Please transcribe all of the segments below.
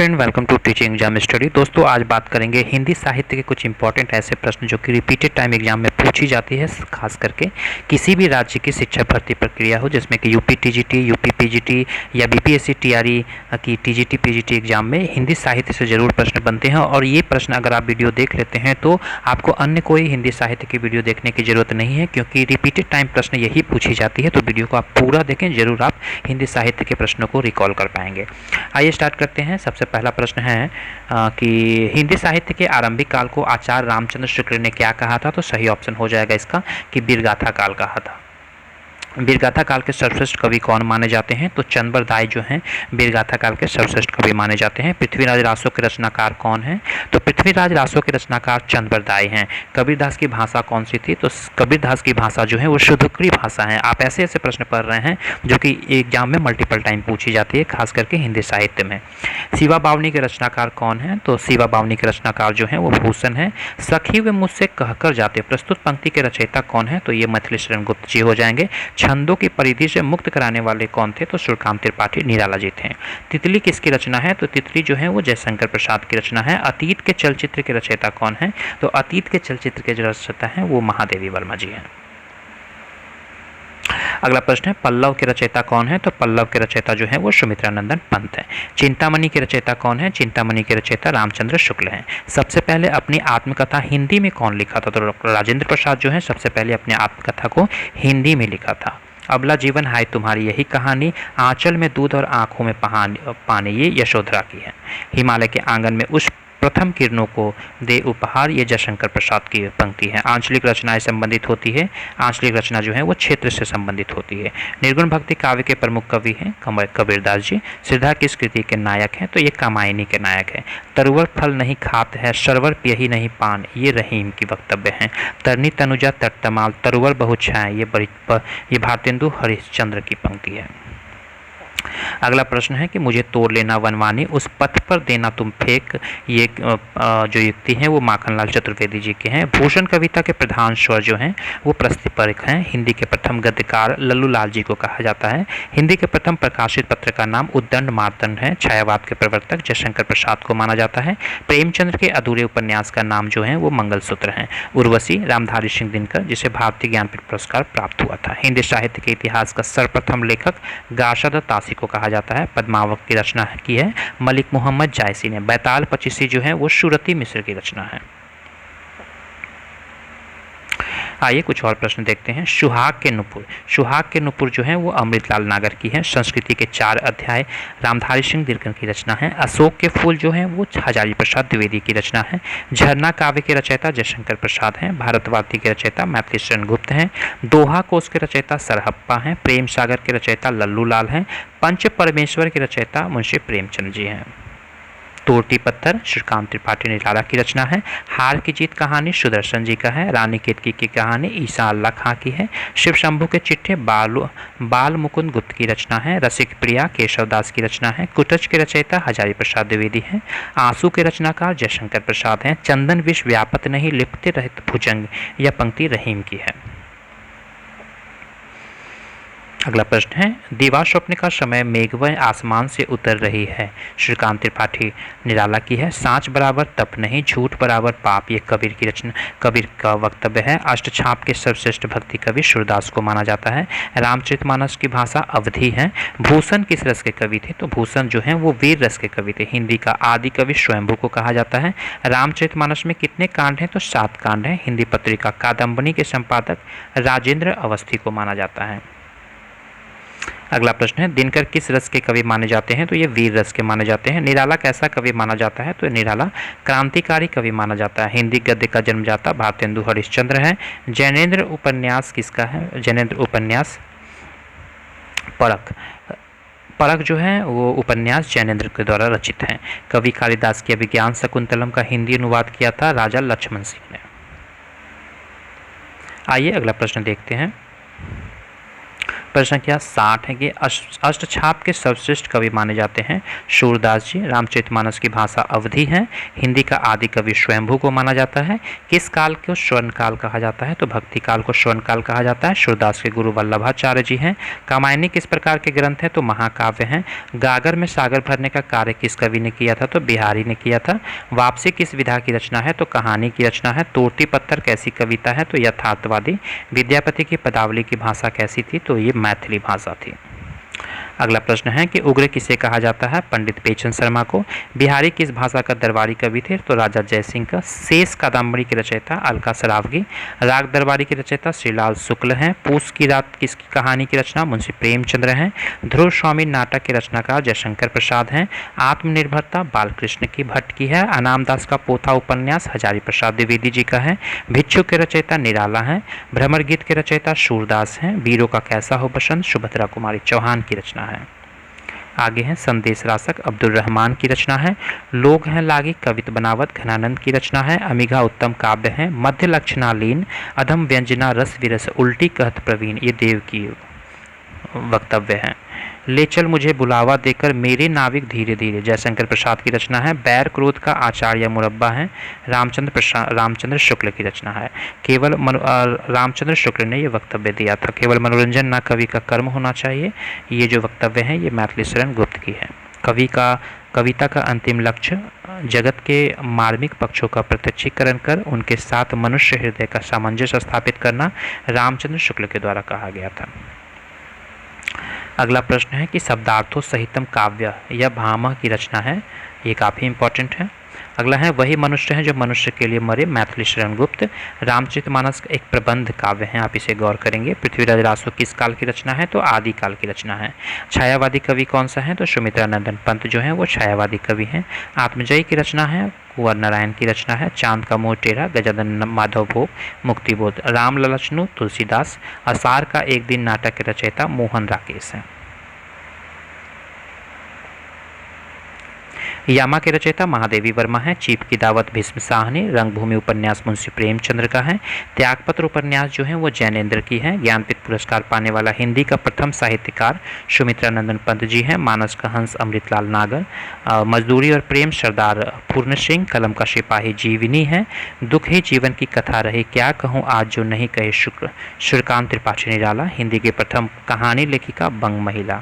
Friend, welcome to teaching exam study. दोस्तों, आज बात करेंगे हिंदी साहित्य के कुछ इंपॉर्टेंट ऐसे प्रश्न जो कि रिपीटेड टाइम एग्जाम में पूछी जाती है, खास करके किसी भी राज्य की शिक्षा भर्ती प्रक्रिया हो, जिसमें कि यूपी टीजीटी, यूपी पीजीटी या बीपीएससी टीआरई की टीजीटी पीजीटी एग्जाम में हिंदी साहित्य से जरूर प्रश्न बनते हैं। और ये प्रश्न अगर आप वीडियो देख लेते हैं तो आपको अन्य कोई हिंदी साहित्य की वीडियो देखने की जरूरत नहीं है, क्योंकि रिपीटेड टाइम प्रश्न यही पूछी जाती है। तो वीडियो को आप पूरा देखें, जरूर आप हिंदी साहित्य के प्रश्नों को रिकॉल कर पाएंगे। आइए स्टार्ट करते हैं। सबसे पहला प्रश्न है कि हिंदी साहित्य के आरंभिक काल को आचार्य रामचंद्र शुक्ल ने क्या कहा था? तो सही ऑप्शन हो जाएगा इसका कि वीरगाथा काल कहा था। वीरगाथा काल के सर्वश्रेष्ठ कवि कौन माने जाते हैं? तो चंद्रबर दाई जो हैं वीरगाथा काल के सर्वश्रेष्ठ कवि माने जाते हैं। पृथ्वीराज रासो के रचनाकार कौन हैं? तो पृथ्वीराज रासो के रचनाकार चंद्रबर दाई हैं। कबीरदास की भाषा कौन सी थी? तो कबीरदास की भाषा जो है वो शुद्धकृ भाषा है। आप ऐसे ऐसे प्रश्न पढ़ रहे हैं जो कि एग्जाम में मल्टीपल टाइम पूछी जाती है, खास करके हिंदी साहित्य में। शिवा बावनी के रचनाकार कौन है? तो शिवा बावनी के रचनाकार जो है वो भूषण है। सखी वे मुझसे कहकर जाते प्रस्तुत पंक्ति के रचयिता कौन है? तो ये मैथिली शरण गुप्त जी हो जाएंगे। छंदों की परिधि से मुक्त कराने वाले कौन थे? तो सूर्यकांत त्रिपाठी निराला जी थे। तितली किसकी रचना है? तो तितली जो है वो जयशंकर प्रसाद की रचना है। अतीत के चलचित्र के रचयिता कौन है? तो अतीत के चलचित्र के जो रचयिता हैं वो महादेवी वर्मा जी हैं। अगला प्रश्न है, पल्लव के रचयिता कौन है? तो पल्लव के रचयिता जो है वो सुमित्रानंदन पंत है। चिंतामणि के रचयिता कौन है? चिंतामणि के रचयिता रामचंद्र शुक्ल हैं। सबसे पहले अपनी आत्मकथा हिंदी में कौन लिखा था? तो डॉक्टर राजेंद्र प्रसाद जो है सबसे पहले अपनी आत्मकथा को हिंदी में लिखा था। अबला जीवन हाय तुम्हारी यही कहानी, आंचल में दूध और आंखों में पानी, ये यशोधरा की है। हिमालय के आंगन में उस प्रथम किरणों को दे उपहार, ये जयशंकर प्रसाद की पंक्ति है। आंचलिक रचनाएं संबंधित होती है। आंचलिक रचना जो है वो क्षेत्र से संबंधित होती है। निर्गुण भक्ति काव्य के प्रमुख कवि हैं कबीरदास जी। श्रद्धा किस कृति के नायक हैं? तो ये कामायनी के नायक है। तरुवर फल नहीं खात है, सरवर पियही नहीं पान, ये रहीम की वक्तव्य हैं। तरनी तनुजा तटतमाल, तरुवर बहुत छाए, ये भारतेंदु हरिश्चंद्र की पंक्ति है। अगला प्रश्न है कि मुझे तोड़ लेना वनवानी, उस पथ पर देना तुम फेंक, ये जो युक्ति है वो माखनलाल चतुर्वेदी जी के हैं। भूषण कविता के प्रधान स्वर जो हैं वो प्रस्थिपरिक हैं। हिंदी के प्रथम गद्यकार लल्लू लाल जी को कहा जाता है। हिंदी के प्रथम प्रकाशित पत्र का नाम उद्दंड मार्तंड है। छायावाद के प्रवर्तक जयशंकर प्रसाद को माना जाता है। प्रेमचंद्र के अधूरे उपन्यास का नाम जो है वो मंगलसूत्र है। उर्वशी रामधारी सिंह दिनकर, जिसे भारतीय ज्ञानपीठ पुरस्कार प्राप्त हुआ था। हिंदी साहित्य के इतिहास का सर्वप्रथम लेखक गाशाद तासी को कहा जाता है। पद्मावत की रचना की है मलिक मोहम्मद जायसी ने। बैताल पचीसी जो है वो सुरती मिश्र की रचना है। आइए कुछ और प्रश्न देखते हैं। सुहाग के नुपुर जो है वो अमृतलाल नागर की है। संस्कृति के 4 अध्याय रामधारी सिंह दिनकर की रचना है। अशोक के फूल जो है वो हजारी प्रसाद द्विवेदी की रचना है। झरना काव्य के रचयिता जयशंकर प्रसाद हैं। भारतवाती के रचयिता मैथिली शरण गुप्त हैं। दोहा कोश के रचयिता सरहप्पा हैं। प्रेम सागर के रचयिता लल्लू लाल हैं। पंच परमेश्वर के रचयिता मुंशी प्रेमचंद जी हैं। तोड़ती पत्थर सूर्यकांत त्रिपाठी निराला की रचना है। हार की जीत कहानी सुदर्शन जी का है। रानी केतकी की कहानी ईसा अल्लाह खां की है। शिव शंभू के चिट्ठे बाल मुकुंद गुप्त की रचना है। रसिक प्रिया केशव दास की रचना है। कुटच के रचयिता हजारी प्रसाद द्विवेदी हैं। आंसू के रचनाकार जयशंकर प्रसाद हैं। चंदन विष व्यापत नहीं लिपते रहित भुजंग, यह पंक्ति रहीम की है। अगला प्रश्न है, दीवा स्वप्न का समय मेघवय आसमान से उतर रही है, श्रीकांत त्रिपाठी निराला की है। सांच बराबर तप नहीं, झूठ बराबर पाप, ये कबीर की रचना, कबीर का वक्तव्य है। अष्टछाप के सर्वश्रेष्ठ भक्ति कवि सूरदास को माना जाता है। रामचरितमानस की भाषा अवधी है। भूषण किस रस के कवि थे? तो भूषण जो है वो वीर रस के कवि थे। हिंदी का आदि कवि स्वयंभू को कहा जाता है। रामचरितमानस में कितने कांड हैं? तो 7 कांड हैं। हिंदी पत्रिका कादम्बनी के संपादक राजेंद्र अवस्थी को माना जाता है। अगला प्रश्न है, दिनकर किस रस के कवि माने जाते हैं? तो ये वीर रस के माने जाते हैं। निराला कैसा कवि माना जाता है? तो निराला क्रांतिकारी कवि माना जाता है। हिंदी गद्य का जन्मदाता भारतेंदु हरिश्चंद्र है। जैनेन्द्र उपन्यास किसका है? जैनेन्द्र उपन्यास परख जो है वो उपन्यास जैनेन्द्र के द्वारा रचित है। कवि कालिदास की अभिज्ञान शकुंतलम का हिंदी अनुवाद किया था राजा लक्ष्मण सिंह ने। आइए अगला प्रश्न देखते हैं। प्रश्न संख्या 60 है कि अष्टछाप के सर्वश्रेष्ठ कवि माने जाते हैं सूरदास जी। रामचरितमानस की भाषा अवधी है। हिंदी का आदि कवि स्वयंभू को माना जाता है। किस काल को स्वर्ण काल कहा जाता है? तो भक्ति काल को स्वर्ण काल कहा जाता है। सूरदास के गुरु वल्लभाचार्य जी हैं। कामायनी किस प्रकार के ग्रंथ है? तो महाकाव्य हैं। गागर में सागर भरने का कार्य किस कवि ने किया था? तो बिहारी ने किया था। वापसी किस विधा की रचना है? तो कहानी की रचना है। तोड़ती पत्थर कैसी कविता है? तो यथार्थवादी। विद्यापति की पदावली की भाषा कैसी थी? तो ये मैथिली भाषा थी। अगला प्रश्न है कि उग्र किसे कहा जाता है? पंडित पेचन शर्मा को। बिहारी किस भाषा का दरबारी कवि थे? तो राजा जयसिंह का। शेष कादम्बरी के रचयिता अलका सरावगी। राग दरबारी के रचयिता श्रीलाल शुक्ल हैं। पूस की रात किसकी कहानी की रचना? मुंशी प्रेमचंद्र हैं। ध्रुव स्वामी नाटक के रचनाकार जयशंकर प्रसाद हैं। आत्मनिर्भरता बालकृष्ण की भट्ट की है। अनामदास का पोथा उपन्यास हजारी प्रसाद द्विवेदी जी का है। भिक्षु के रचयिता निराला हैं। भ्रमर गीत के रचयिता सूरदास हैं। वीरों का कैसा हो बसंत सुभद्रा कुमारी चौहान की रचना है। आगे हैं संदेश रासक अब्दुल रहमान की रचना है। लोग हैं लागी कवित बनावत घनानंद की रचना है। अमिघा उत्तम काव्य है। मध्य लक्षणालीन अधम व्यंजना रस विरस उल्टी कहत प्रवीण ये देव की वक्तव्य है। ले चल मुझे बुलावा देकर मेरे नाविक धीरे धीरे जयशंकर प्रसाद की रचना है। बैर क्रोध का आचार्य मुरब्बा है। रामचंद्र शुक्ल की रचना है। रामचंद्र शुक्ल ने यह वक्तव्य दिया था। केवल मनोरंजन ना कवि का कर्म होना चाहिए। ये जो वक्तव्य है ये मैथिली शरण गुप्त की है। कविता का अंतिम लक्ष्य जगत के मार्मिक पक्षों का प्रत्यक्षीकरण कर उनके साथ मनुष्य हृदय का सामंजस्य स्थापित करना रामचंद्र शुक्ल के द्वारा कहा गया था। अगला प्रश्न है कि शब्दार्थों सहितम काव्य या भामह की रचना है। ये काफ़ी इंपॉर्टेंट है। अगला है वही मनुष्य है जो मनुष्य के लिए मरे मैथिली शरण गुप्त। रामचरितमानस एक प्रबंध काव्य है, आप इसे गौर करेंगे। पृथ्वीराज रासो किस काल की रचना है? तो आदि काल की रचना है। छायावादी कवि कौन सा है? तो सुमित्रा नंदन पंत जो है वो छायावादी कवि हैं। आत्मजयी की रचना है। कुंवर नारायण की रचना है। चांद का मुंह टेढ़ा गजानन माधव भोग मुक्तिबोध। राम ललचनु तुलसीदास। असार का एक दिन नाटक के रचयिता मोहन राकेश हैं। यामा के रचयिता महादेवी वर्मा है। चीप की दावत भीष्म साहनी। रंगभूमि उपन्यास मुंशी प्रेमचंद्र का है। त्यागपत्र उपन्यास जो है वो जैनेन्द्र की है। ज्ञानपीठ पुरस्कार पाने वाला हिंदी का प्रथम साहित्यकार सुमित्रा नंदन पंत जी हैं। मानस का हंस अमृतलाल नागर। मजदूरी और प्रेम सरदार पूर्ण सिंह। कलम का सिपाही जीवनी है। दुख ही जीवन की कथा रही क्या कहूँ आज जो नहीं कहे शुक्र सूर्यकांत त्रिपाठी निराला। हिंदी की प्रथम कहानी लेखिका बंग महिला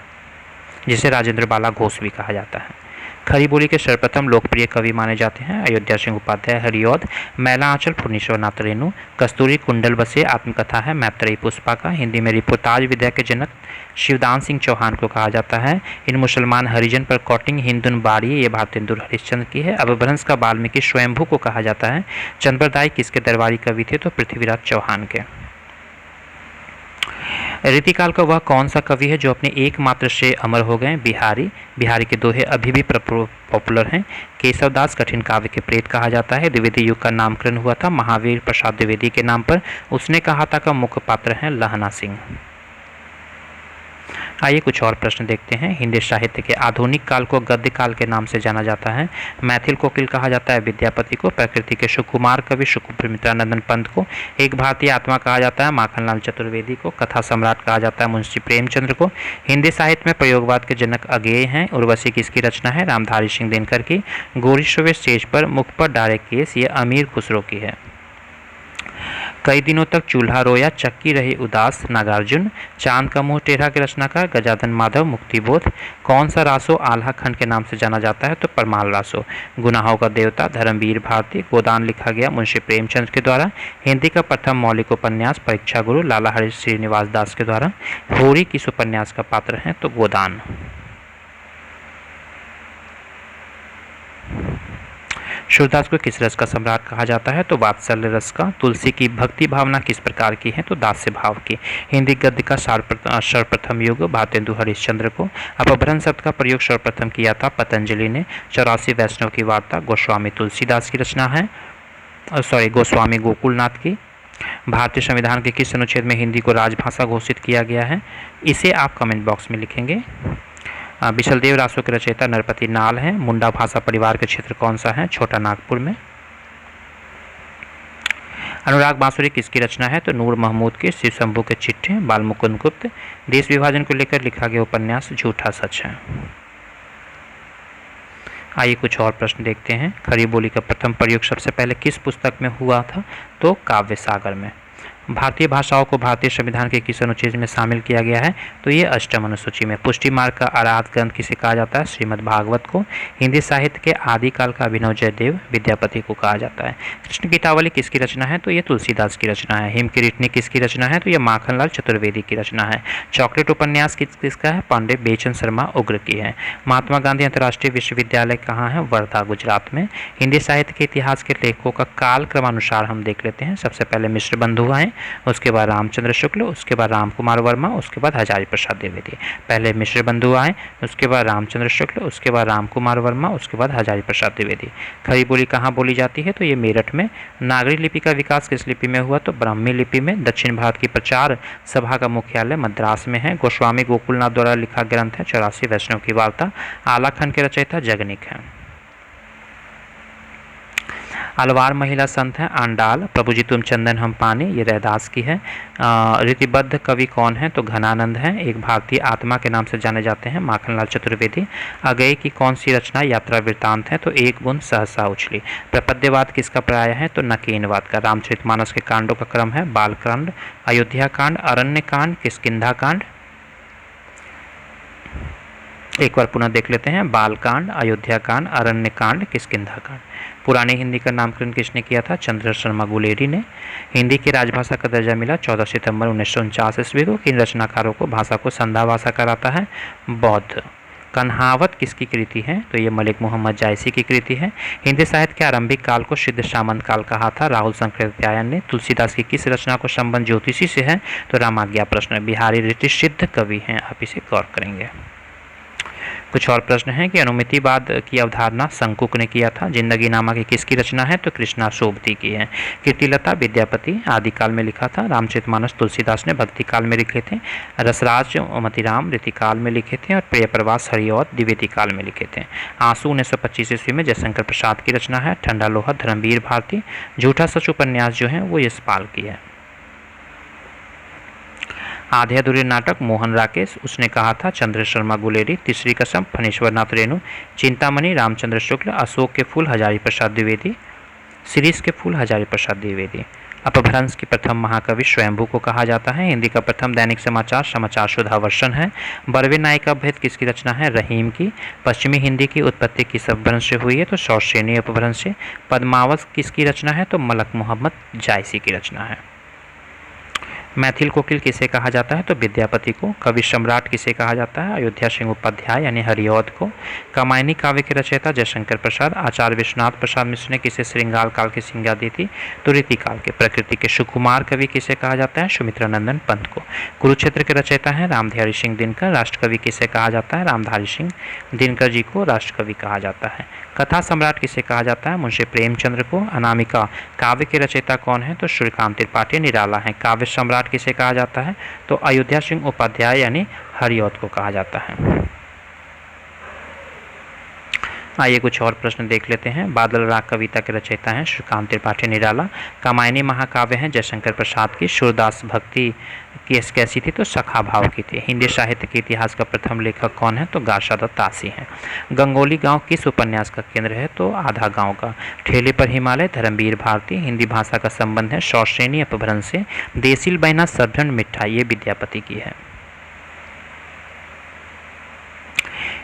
जिसे राजेंद्र बाला घोष भी कहा जाता है। खरी बोली के सर्वप्रथम लोकप्रिय कवि माने जाते हैं अयोध्या सिंह उपाध्याय हरिऔध। मैला आंचल फुर्नीश्वरनाथ रेणु। कस्तूरी कुंडल बसे आत्मकथा है मैत्रेयी पुष्पा का। हिंदी में रिपोर्टाज विद्या के जनक शिवदान सिंह चौहान को कहा जाता है। इन मुसलमान हरिजन पर कौटिंग हिंदुन बाड़ी ये भारतेंदु हरिश्चंद्र की है। अपभ्रंश का वाल्मीकि स्वयंभू को कहा जाता है। चंद्रदाई किसके दरबारी कवि थे? तो पृथ्वीराज चौहान के। रीतिकाल का वह कौन सा कवि है जो अपने एकमात्र से अमर हो गए? बिहारी के दोहे अभी भी पॉपुलर हैं। केशवदास कठिन काव्य के प्रेत कहा जाता है। द्विवेदी युग का नामकरण हुआ था महावीर प्रसाद द्विवेदी के नाम पर। उसने कहा था का मुख्य पात्र है लहना सिंह। आइए कुछ और प्रश्न देखते हैं। हिंदी साहित्य के आधुनिक काल को गद्य काल के नाम से जाना जाता है। मैथिल कोकिल कहा जाता है विद्यापति को। प्रकृति के सुकुमार कवि सुमित्रा नंदन पंत को। एक भारतीय आत्मा कहा जाता है माखनलाल चतुर्वेदी को। कथा सम्राट कहा जाता है मुंशी प्रेमचंद्र को। हिंदी साहित्य में प्रयोगवाद के जनक अगेय हैं। उर्वशी किसकी रचना है? रामधारी सिंह दिनकर की। गोरी सुवे स्टेज पर मुख पर डारे केस ये अमीर खुसरो की है। कई दिनों तक चूल्हा रोया चक्की रही उदास नागार्जुन। चांद का मुंह टेढ़ा के रचनाकार गजानन माधव मुक्तिबोध। कौन सा रासो आल्हा खंड के नाम से जाना जाता है? तो परमाल रासो। गुनाहों का देवता धर्मवीर भारती। गोदान लिखा गया मुंशी प्रेमचंद्र के द्वारा। हिंदी का प्रथम मौलिक उपन्यास परीक्षा गुरु लाला हरि श्रीनिवास दास के द्वारा। होरी किस उपन्यास का पात्र है? तो गोदान। सूरदास को किस रस का सम्राट कहा जाता है? तो वात्सल्य रस का। तुलसी की भक्ति भावना किस प्रकार की है? तो दास्य भाव की। हिंदी गद्य का सर्वप्रथम युग भारतेंदु हरिश्चंद्र को। अपभ्रंश शब्द का प्रयोग सर्वप्रथम किया था पतंजलि ने। 84 वैष्णव की वार्ता गोस्वामी तुलसीदास की रचना है। गोस्वामी गोकुलनाथ की। भारतीय संविधान के किस अनुच्छेद में हिंदी को राजभाषा घोषित किया गया है? इसे आप कमेंट बॉक्स में लिखेंगे। बिशलदेव रासो के रचयिता नरपति नाल हैं। मुंडा भाषा परिवार का क्षेत्र कौन सा है? छोटा नागपुर में। अनुराग बांसुरी किसकी रचना है? तो नूर महमूद की। शिव शंभू के चिट्ठे, बालमुकुंद गुप्त। देश विभाजन को लेकर लिखा गया उपन्यास झूठा सच है। आइए कुछ और प्रश्न देखते हैं। खड़ी बोली का प्रथम प्रयोग सबसे पहले किस पुस्तक में हुआ था? तो काव्य सागर में। भारतीय भाषाओं को भारतीय संविधान के किस अनुच्छेद में शामिल किया गया है? तो ये अष्टम अनुसूची में। पुष्टि मार्ग का आराध ग्रंथ किसे कहा जाता है? श्रीमद् भागवत को। हिंदी साहित्य के आदिकाल का अभिनव जयदेव विद्यापति को कहा जाता है। कृष्ण गीतावली किसकी रचना है? तो ये तुलसीदास की रचना है। हिम की रिटनी किसकी रचना है? तो ये माखनलाल चतुर्वेदी की रचना है। चॉकलेट उपन्यास किसका है? पांडे बेचन शर्मा उग्र की है। महात्मा गांधी अंतर्राष्ट्रीय विश्वविद्यालय कहाँ है? वर्धा गुजरात में। हिंदी साहित्य के इतिहास के लेखकों का काल क्रमानुसार हम देख लेते हैं। सबसे पहले मिश्र बंधु आए, उसके बाद रामचंद्र शुक्ल, उसके बाद राम कुमार वर्मा, उसके बाद हजारी प्रसाद द्विवेदी। पहले मिश्र बंधु आए, उसके बाद रामचंद्र शुक्ल, उसके बाद राम कुमार वर्मा, उसके बाद हजारी प्रसाद द्विवेदी। खड़ी बोली कहाँ बोली जाती है? तो ये मेरठ में। नागरी लिपि का विकास किस लिपि में हुआ? तो ब्राह्मी लिपि में। दक्षिण भारत की प्रचार सभा का मुख्यालय मद्रास में है। गोस्वामी गोकुलनाथ द्वारा लिखा ग्रंथ है 84 वैष्णव की वार्ता। आलाखंड के रचयिता जगनिक है। अलवार महिला संत है आंडाल। प्रभुजी तुम चंदन हम पानी, ये रैदास की है। रीतिबद्ध कवि कौन है? तो घनानंद है। एक भारतीय आत्मा के नाम से जाने जाते हैं माखनलाल चतुर्वेदी। अगेय की कौन सी रचना यात्रा वृत्तांत है? तो एक बूंद सहसा उछली। प्रपद्यवाद किसका पर्याय है? तो नकीनवाद का। रामचरितमानस के कांडों का क्रम है बालकांड, अयोध्या कांड, अरण्य कांड, किष्किंधा कांड। एक बार पुनः देख लेते हैं। बालकांड, अयोध्या कांड, अरण्य कांड, किष्किंधा कांड। पुरानी हिंदी का नामकरण किसने किया था? चंद्र शर्मा गुलेरी ने। हिंदी की राजभाषा का दर्जा मिला 14 सितंबर 1949 ईस्वी को। किन रचनाकारों को भाषा को संधा भाषा कराता है? बौद्ध। कन्हावत किसकी कृति है? तो ये मलिक मोहम्मद जायसी की कृति है। हिंदी साहित्य के आरंभिक काल को सिद्ध सामंत काल कहा था राहुल शंकराचार्य ने। तुलसीदास की किस रचना को संबंध ज्योतिषी से है? तो रामाज्ञा प्रश्न। बिहारी ऋषि सिद्ध कवि हैं, आप इसे गौर करेंगे। कुछ और प्रश्न हैं कि अनुमितिवाद की अवधारणा शंकुक ने किया था। जिंदगी नामा की किसकी रचना है? तो कृष्णा सोबती की है। कीर्तिलता विद्यापति आदिकाल में लिखा था। रामचरितमानस तुलसीदास ने भक्ति काल में लिखे थे। रसराज मतिराम रीतिकाल में लिखे थे और प्रिय प्रवास हरिऔध द्विवेदी काल में लिखे थे। आंसू 1925 ईस्वी में जयशंकर प्रसाद की रचना है। ठंडा लोहा धर्मवीर भारती। झूठा सच उपन्यास जो है वो यशपाल की है। आधे अधूरे नाटक मोहन राकेश, उसने कहा था चंद्र शर्मा गुलेरी। तीसरी कसम फणीश्वर नाथ रेणु। चिंतामणि रामचंद्र शुक्ल। अशोक के फूल हजारी प्रसाद द्विवेदी। शिरीष के फूल हजारी प्रसाद द्विवेदी। अपभ्रंश की प्रथम महाकवि स्वयंभू को कहा जाता है। हिंदी का प्रथम दैनिक समाचार समाचार सुधावर्षण है। बरवे नायिका भेद किसकी रचना है? रहीम की। पश्चिमी हिंदी की उत्पत्ति किस अपभ्रंश से हुई है? तो शौर्षेनी अपभ्रंश से। पद्मावत किसकी रचना है? तो मलक मोहम्मद जायसी की रचना है। मैथिल कोकिल किसे कहा जाता है? तो विद्यापति को। कवि सम्राट किसे कहा जाता है? अयोध्या सिंह उपाध्याय यानी हरिऔध को। कामायनी काव्य के रचयिता जयशंकर प्रसाद। आचार्य विश्वनाथ प्रसाद मिश्र ने किसे श्रृंगार काल की संज्ञा दी थी? तो रीतिकाल के। प्रकृति के सुकुमार कवि किसे कहा जाता है? सुमित्रानंदन पंत को। कुरुक्षेत्र के रचयिता है रामधारी सिंह दिनकर। राष्ट्रकवि किसे कहा जाता है? रामधारी सिंह दिनकर जी को राष्ट्रकवि कहा जाता है। कथा सम्राट किसे कहा जाता है? मुंशी प्रेमचंद्र को। अनामिका काव्य के रचयिता कौन है? तो सूर्यकांत त्रिपाठी निराला है। काव्य सम्राट किसे कहा जाता है? तो अयोध्या सिंह उपाध्याय यानी हरिऔध को कहा जाता है। आइए कुछ और प्रश्न देख लेते हैं। बादल राग कविता के रचयिता हैं सूर्यकांत त्रिपाठी निराला। कामायनी महाकाव्य हैं जयशंकर प्रसाद की। सूरदास भक्ति कैसी थी? तो सखा भाव की थी। हिंदी साहित्य के इतिहास का प्रथम लेखक कौन है? तो गाशादत्त तासी हैं। गंगोली गांव किस उपन्यास का केंद्र है? तो आधा गांव का। ठेले पर हिमालय धर्मवीर भारती। हिंदी भाषा का संबंध है शौर्षेनी अपभ्रंश से। देसिल बैना सरढन मिठाई ये विद्यापति की है।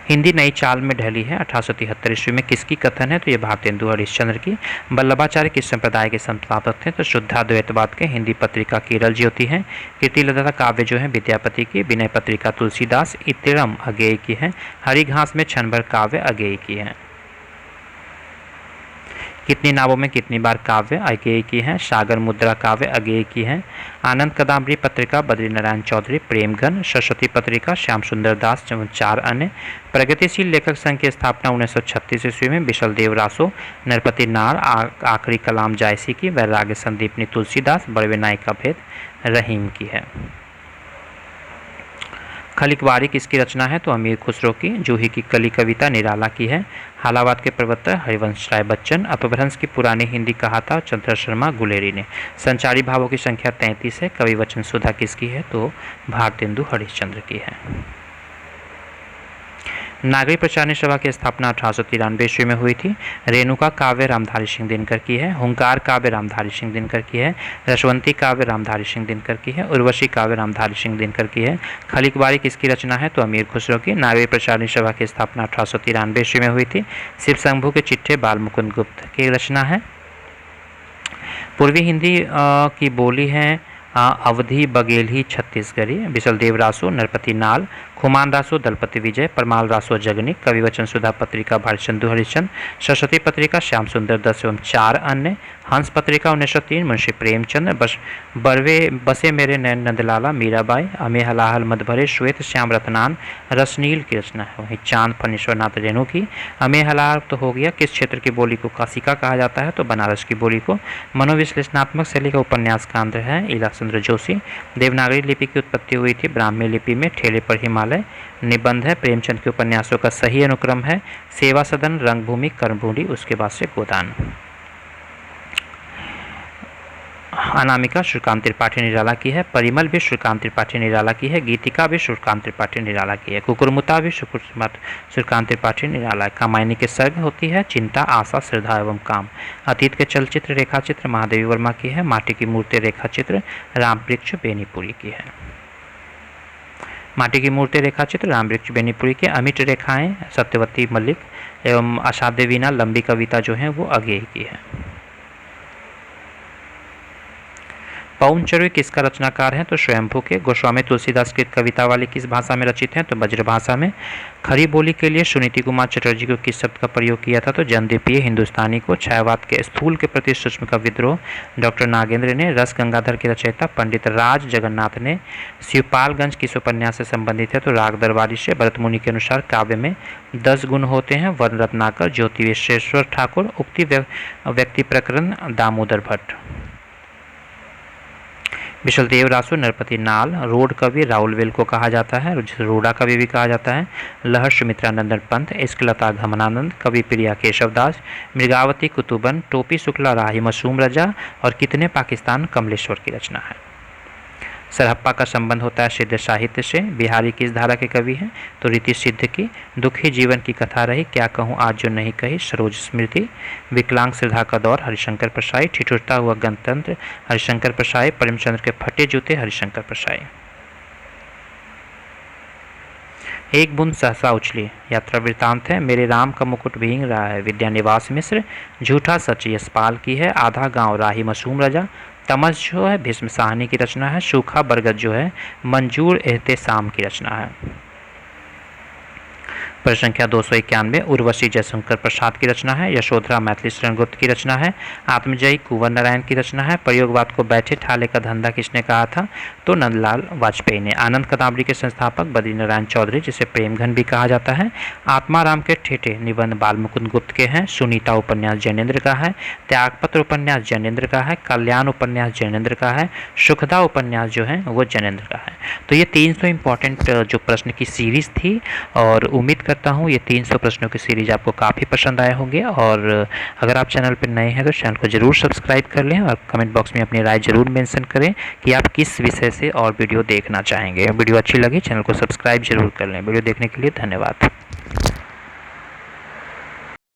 हिंदी नई चाल में ढली है 1873 ईस्वी में। किसकी कथन है? तो ये भारतेंदु हरिश्चंद्र की। वल्लभाचार्य किस संप्रदाय के संस्थापक थे? तो शुद्धाद्वैतवाद के। हिंदी पत्रिका केरल ज्योति है। कीर्तिलता काव्य जो है विद्यापति की। विनय पत्रिका तुलसीदास। इतिरम अगेय की है। हरी घास में क्षणभर काव्य अगेय की है। कितनी नावों में कितनी बार काव्य अगेय की है? सागर मुद्रा काव्य अगेय की है। आनंद कदाम्बरी पत्रिका बद्रीनारायण चौधरी। प्रेमगन। सरस्वती पत्रिका श्याम सुंदर दास। 4 अन्य। प्रगतिशील लेखक संघ की स्थापना 1936 ईस्वी में बिशल देव रासो। नरपति नार। आखिरी कलाम जायसी की। वैराग्य संदीपनी तुलसीदास। बड़वे नायिका भेद रहीम की है। खलिकवारी किसकी रचना है? तो अमीर खुसरो की। जूही की कली कविता निराला की है। हालावाद के प्रवर्तक हरिवंश राय बच्चन। अपभ्रंश की पुरानी हिंदी कहा था चंद्र शर्मा गुलेरी ने। संचारी भावों की संख्या 33 है। कवि वचन सुधा किसकी है? तो भारतेंदु हरिश्चंद्र की है। नागरिक प्रचारणी सभा की स्थापना 1893 ईस्वी में हुई थी। रेणुका काव्य रामधारी सिंह दिनकर की है। हुंकार काव्य रामधारी सिंह दिनकर की है। रसवंती काव्य रामधारी सिंह दिनकर की है। उर्वशी काव्य रामधारी सिंह दिनकर की है। खलिकवारी किसकी रचना है? तो अमीर खुसरो की। नागरिक प्रचारणी सभा की स्थापना 1893 ईस्वी में हुई थी। शिव शंभू के चिट्ठे बाल मुकुंद गुप्त की रचना है। पूर्वी हिंदी की बोली है अवधी बघेली छत्तीसगढ़ी। बिशलदेव रासो नरपति नाल। खुमान रासो दलपति विजय। परमाल रासो जगनिक। कवि वचन सुधा पत्रिका भारतेंदु हरिश्चंद्र। सरस्वती पत्रिका श्याम सुंदर 10 एवं 4 अन्य। हंस पत्रिका 1903 मुंशी प्रेमचंद। बसे मेरे नैन नंदलाला मीराबाई। अमे हलाहल मद भरे श्वेत श्याम रत्नान रसनील की रचना है। वहीं चांद फणीश्वरनाथ रेणु की। अमे हलाहल तो हो गया। किस क्षेत्र की बोली को काशिका कहा जाता है? तो बनारस की बोली को। मनोविश्लेषणात्मक शैली का उपन्यास कांद्र है इलाचंद्र जोशी। देवनागरी लिपि की उत्पत्ति हुई थी ब्राह्मी लिपि में। ठेले पर हिमालय निबंध है। प्रेमचंद के उपन्यासों का सही अनुक्रम है सेवा सदन, रंगभूमि, कर्मभूमि, उसके बाद से गोदान। अनामिका श्रीकांत त्रिपाठी निराला की है। परिमल भी श्रीकांत त्रिपाठी निराला की है। गीतिका भी श्रीकांत त्रिपाठी निराला की है। कुकुरमुता भी श्रीकांत त्रिपाठी निराला। कामायनी के सर्ग होती है चिंता, आशा, श्रद्धा एवं काम। अतीत के चलचित्र रेखाचित्र महादेवी वर्मा की है। माटी की मूर्ति रेखाचित्र रामवृक्ष बेनीपुरी की है। माटी की मूर्ति रेखाचित्र रामवृक्ष बेनीपुरी के। अमिट रेखाएं सत्यवती मलिक एवं असाध्य वीणा लंबी कविता जो है वो अगेय की है। पौंचरी किसका रचनाकार है? तो स्वयंभू के। गोस्वामी तुलसीदास की कविता वाली किस भाषा में रचित है? तो ब्रज भाषा में। खरी बोली के लिए सुनीति कुमार चटर्जी को किस शब्द का प्रयोग किया था? तो जनद्वीपीय हिंदुस्तानी को। छायावाद के स्थूल के प्रति सूक्ष्म का विद्रोह डॉक्टर नागेंद्र ने। रस गंगाधर के रचयिता पंडित राज जगन्नाथ ने। शिवपालगंज किस उपन्यास से संबंधित है? तो राग दरबारी से। भरत मुनि के अनुसार काव्य में 10 गुण होते हैं। वर्ण रत्नाकर, ज्योति विश्वेश्वर ठाकुर, उक्ति व्यक्ति प्रकरण दामोदर भट्ट। बिशलदेव रासो नरपति नाल। रोड कवि राहुल वेल को कहा जाता है, रोडा कवि भी कहा जाता है। लहर सुमित्रानंदन पंत। इश्कलता घमनानंद। कवि प्रिया केशवदास। मृगावती कुतुबन। टोपी शुक्ला राही मसूम रजा। और कितने पाकिस्तान कमलेश्वर की रचना है। सरहप्पा का संबंध होता है सिद्ध साहित्य से। बिहारी किस धारा के कवि हैं? तो रीति सिद्ध की। दुखी जीवन की कथा रही, क्या कहूँ आज जो नहीं कही, सरोज स्मृति। विकलांग श्रद्धा का दौर, हरिशंकर प्रसाई। ठिठुरता हुआ गणतंत्र, हरिशंकर प्रसाई। प्रेमचंद्र के फटे जूते, हरिशंकर प्रसाई। एक बूंद सहसा उछली यात्रा वृतांत है। मेरे राम का मुकुट भींग रहा है, विद्यानिवास मिश्र। झूठा सच यशपाल की है। आधा गांव राही मसूम रजा। तमस जो है भीष्म साहनी की रचना है। सूखा बरगद जो है मंजूर एहतेसाम की रचना है। प्रश्न संख्या 291 उर्वशी जयशंकर प्रसाद की रचना है। यशोधरा मैथिली शरण गुप्त की रचना है। आत्मजयी कुंवर नारायण की रचना है। प्रयोगवाद को बैठे ठाले का धंधा किसने कहा था? तो नंदलाल वाजपेयी ने। आनंद कदावरी के संस्थापक बद्री नारायण चौधरी, जिसे प्रेमघन भी कहा जाता है। आत्माराम के ठेठे निबंध बाल मुकुंद गुप्त के हैं। सुनीता उपन्यास जैनेन्द्र का है। त्यागपत्र उपन्यास जैनेन्द्र का है। कल्याण उपन्यास जैनेन्द्र का है। सुखदा उपन्यास जो है वो जैनेन्द्र का है। तो ये 300 इंपॉर्टेंट जो प्रश्न की सीरीज थी, और उम्मीद करता हूँ ये 300 प्रश्नों की सीरीज आपको काफ़ी पसंद आए होंगे। और अगर आप चैनल पर नए हैं तो चैनल को जरूर सब्सक्राइब कर लें और कमेंट बॉक्स में अपनी राय जरूर मेंशन करें कि आप किस विषय से और वीडियो देखना चाहेंगे। वीडियो अच्छी लगी चैनल को सब्सक्राइब जरूर कर लें। वीडियो देखने के लिए धन्यवाद।